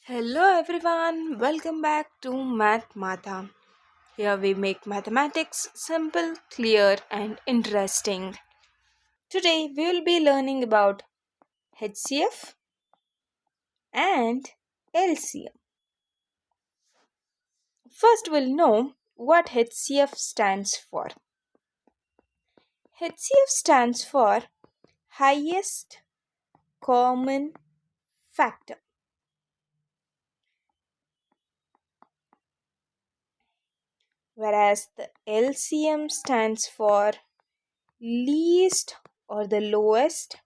Hello everyone, welcome back to MathMaatha. Here we make mathematics simple, clear, and interesting. Today we will be learning about HCF and LCM. First, we'll know what HCF stands for. HCF stands for highest common factor. Whereas the LCM stands for least or the lowest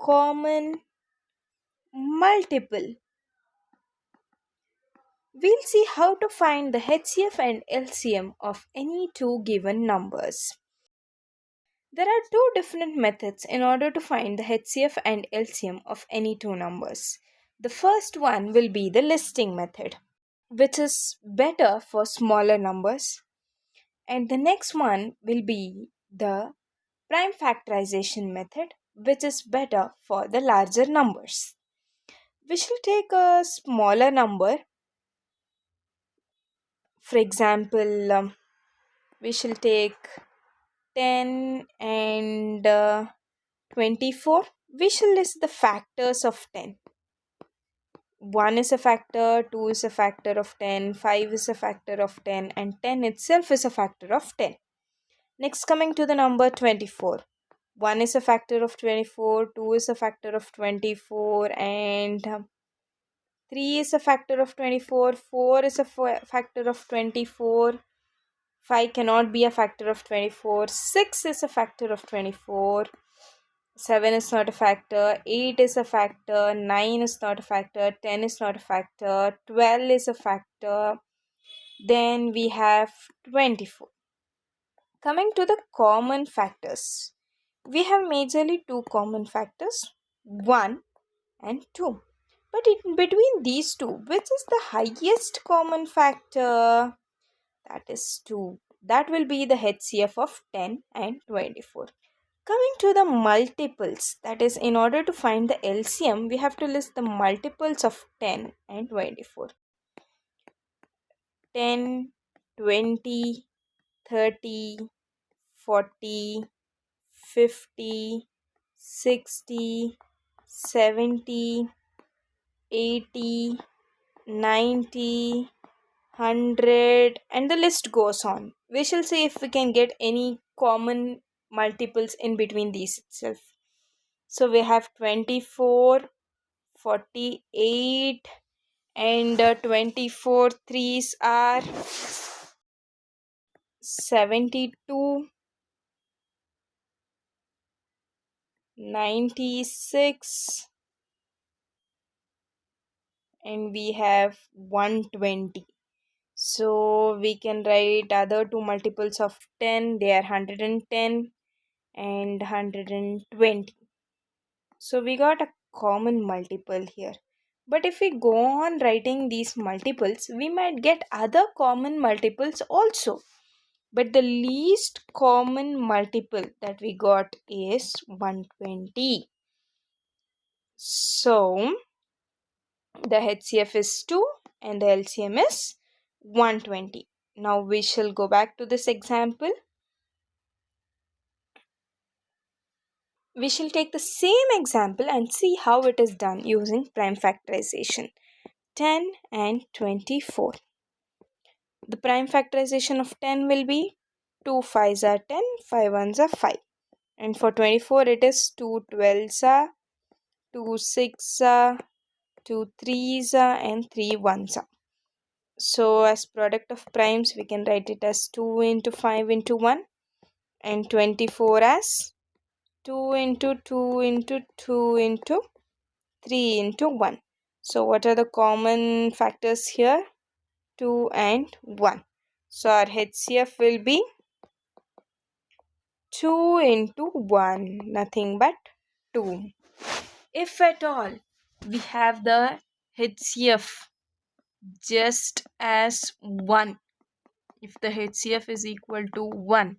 common multiple. We'll see how to find the HCF and LCM of any two given numbers. There are two different methods in order to find the HCF and LCM of any two numbers. The first one will be the listing method, which is better for smaller numbers, and the next one will be the prime factorization method, which is better for the larger numbers. We shall take a smaller number. For example, we shall take 10 and 24. We shall list the factors of 10. 1 is a factor, 2 is a factor of 10, 5 is a factor of 10, and 10 itself is a factor of 10. Next, coming to the number 24. 1 is a factor of 24, 2 is a factor of 24, and 3 is a factor of 24, 4 is a factor of 24, 5 cannot be a factor of 24, 6 is a factor of 24, 7 is not a factor, 8 is a factor, 9 is not a factor, 10 is not a factor, 12 is a factor, then we have 24. Coming to the common factors, we have majorly two common factors, 1 and 2. But in between these two, which is the highest common factor? That is 2. That will be the HCF of 10 and 24. Coming to the multiples, that is, in order to find the LCM, we have to list the multiples of 10 and 24. 10, 20, 30, 40, 50, 60, 70, 80, 90, 100, and the list goes on. We shall see if we can get any common multiples in between these itself. So we have 24, 48, and 24 threes are 72, 96, and we have 120. So we can write other two multiples of 10. They are 110 and 120. So we got a common multiple here. But if we go on writing these multiples, we might get other common multiples also. But the least common multiple that we got is 120. So the HCF is 2 and the LCM is 120. Now we shall go back to this example. We shall take the same example and see how it is done using prime factorization. 10 and 24. The prime factorization of 10 will be 2 5s are 10, 5 1s are 5. And for 24 it is 2 12s are, 2 6s are, 2 3s are, and 3 1s are. So as product of primes we can write it as 2 into 5 into 1 and 24 as 2 into 2 into 2 into 3 into 1. So what are the common factors here? 2 and 1. So our HCF will be 2 into 1, nothing but 2. If at all we have the HCF just as 1, if the HCF is equal to 1,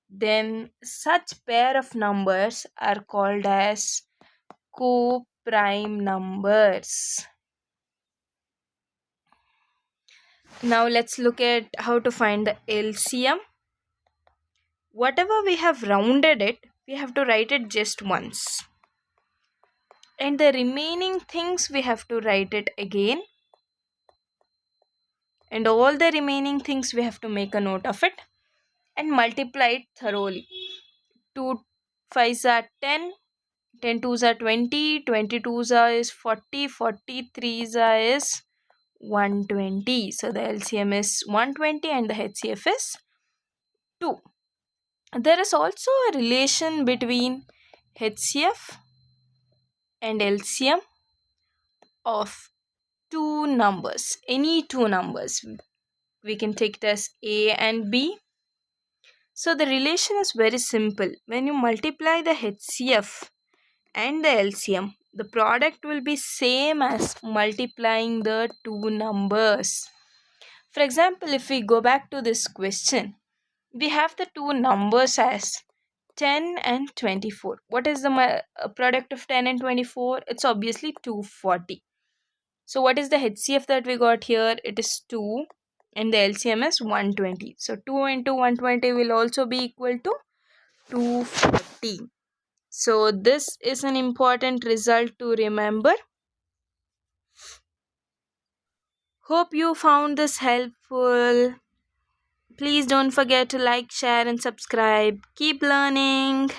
then such pair of numbers are called as co-prime numbers. Now let's look at how to find the LCM. Whatever we have rounded it, we have to write it just once. And the remaining things we have to write it again. And all the remaining things we have to make a note of it and multiply it thoroughly. 2 5s are 10, 10 2s are 20, 20 2s are is 40, 40 3s are is 120. So the LCM is 120 and the HCF is 2. There is also a relation between HCF and LCM of two numbers, any two numbers. We can take it as A and B. So the relation is very simple. When you multiply the HCF and the LCM, the product will be same as multiplying the two numbers. For example, if we go back to this question, we have the two numbers as 10 and 24. What is the product of 10 and 24? It's obviously 240. So what is the HCF that we got here? It is 2 and the LCM is 120. So 2 into 120 will also be equal to 240. So this is an important result to remember. Hope you found this helpful. Please don't forget to like, share and subscribe. Keep learning.